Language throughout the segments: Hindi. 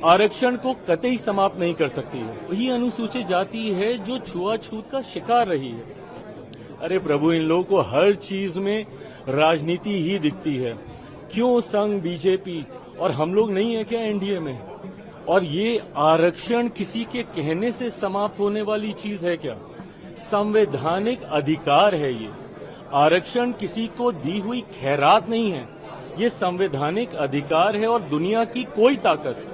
आरक्षण को कतई समाप्त नहीं कर सकती है। वही अनुसूचित जाति है जो छुआछूत का शिकार रही है। अरे प्रभु, इन लोगों को हर चीज में राजनीति ही दिखती है। क्यों संघ बीजेपी और हम लोग नहीं है क्या एनडीए में? और ये आरक्षण किसी के कहने से समाप्त होने वाली चीज है क्या? संवैधानिक अधिकार है ये। आरक्षण किसी को दी हुई खैरात नहीं है, ये संवैधानिक अधिकार है और दुनिया की कोई ताकत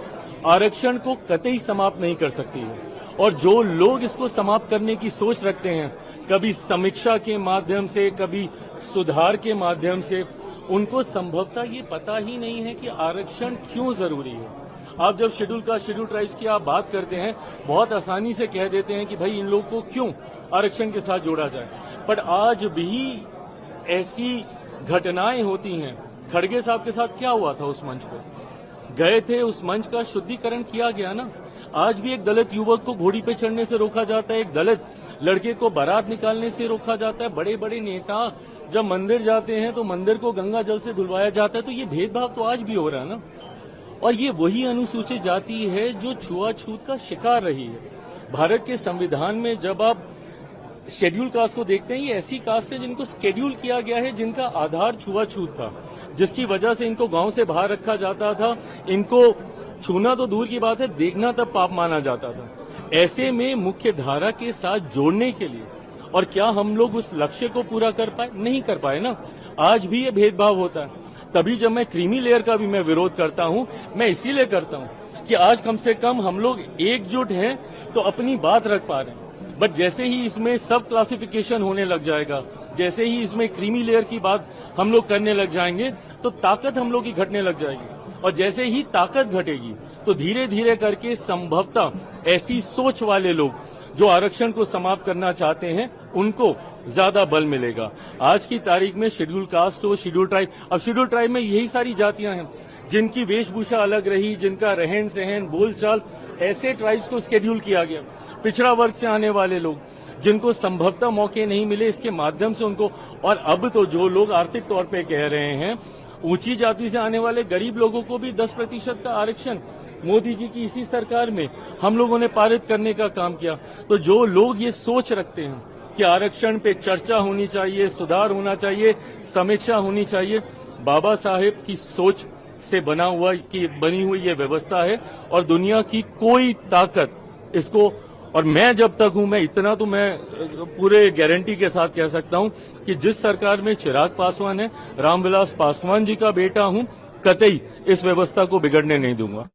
आरक्षण को कतई समाप्त नहीं कर सकती है। और जो लोग इसको समाप्त करने की सोच रखते हैं, कभी समीक्षा के माध्यम से, कभी सुधार के माध्यम से, उनको संभवतः ये पता ही नहीं है कि आरक्षण क्यों जरूरी है। आप जब शेड्यूल कास्ट शेड्यूल ट्राइब्स की आप बात करते हैं, बहुत आसानी से कह देते हैं कि भाई इन लोगों को क्यों आरक्षण के साथ जोड़ा जाए, बट आज भी ऐसी घटनाएं होती हैं। खड़गे साहब के साथ क्या हुआ था? उस मंच पर गए थे, उस मंच का शुद्धिकरण किया गया ना। आज भी एक दलित युवक को घोड़ी पे चढ़ने से रोका जाता है, एक दलित लड़के को बारात निकालने से रोका जाता है। बड़े बड़े नेता जब मंदिर जाते हैं तो मंदिर को गंगा जल से धुलवाया जाता है। तो ये भेदभाव तो आज भी हो रहा है ना। और ये वही अनुसूचित जाति है जो छुआछूत का शिकार रही है। भारत के संविधान में जब आप शेड्यूल कास्ट को देखते हैं, ये ऐसी कास्ट है जिनको शेड्यूल किया गया है, जिनका आधार छुआछूत था, जिसकी वजह से इनको गांव से बाहर रखा जाता था। इनको छूना तो दूर की बात है, देखना तब पाप माना जाता था। ऐसे में मुख्य धारा के साथ जोड़ने के लिए, और क्या हम लोग उस लक्ष्य को पूरा कर पाए? नहीं कर पाए ना। आज भी ये भेदभाव होता है। तभी जब मैं क्रीमी लेयर का भी मैं विरोध करता हूं, मैं इसीलिए करता हूं कि आज कम से कम हम लोग एकजुट हैं तो अपनी बात रख पा रहे हैं। बट जैसे ही इसमें सब क्लासिफिकेशन होने लग जाएगा, जैसे ही इसमें क्रीमी लेयर की बात हम लोग करने लग जाएंगे, तो ताकत हम लोग की घटने लग जाएगी। और जैसे ही ताकत घटेगी तो धीरे धीरे करके संभवतः ऐसी सोच वाले लोग जो आरक्षण को समाप्त करना चाहते हैं, उनको ज्यादा बल मिलेगा। आज की तारीख में शेड्यूल कास्ट हो, शेड्यूल ट्राइब, अब शेड्यूल ट्राइब में यही सारी जातियां हैं जिनकी वेशभूषा अलग रही, जिनका रहन सहन बोलचाल, ऐसे ट्राइब्स को शेड्यूल किया गया। पिछड़ा वर्ग से आने वाले लोग जिनको संभवतः मौके नहीं मिले, इसके माध्यम से उनको, और अब तो जो लोग आर्थिक तौर पे कह रहे हैं, ऊंची जाति से आने वाले गरीब लोगों को भी 10% का आरक्षण मोदी जी की इसी सरकार में हम लोगों ने पारित करने का काम किया। तो जो लोग ये सोच रखते हैं कि आरक्षण पे चर्चा होनी चाहिए, सुधार होना चाहिए, समीक्षा होनी चाहिए, बाबा साहेब की सोच से बनी हुई ये व्यवस्था है और दुनिया की कोई ताकत इसको, और मैं जब तक हूं, मैं इतना तो मैं पूरे गारंटी के साथ कह सकता हूं कि जिस सरकार में चिराग पासवान है, रामविलास पासवान जी का बेटा हूं, कतई इस व्यवस्था को बिगड़ने नहीं दूंगा।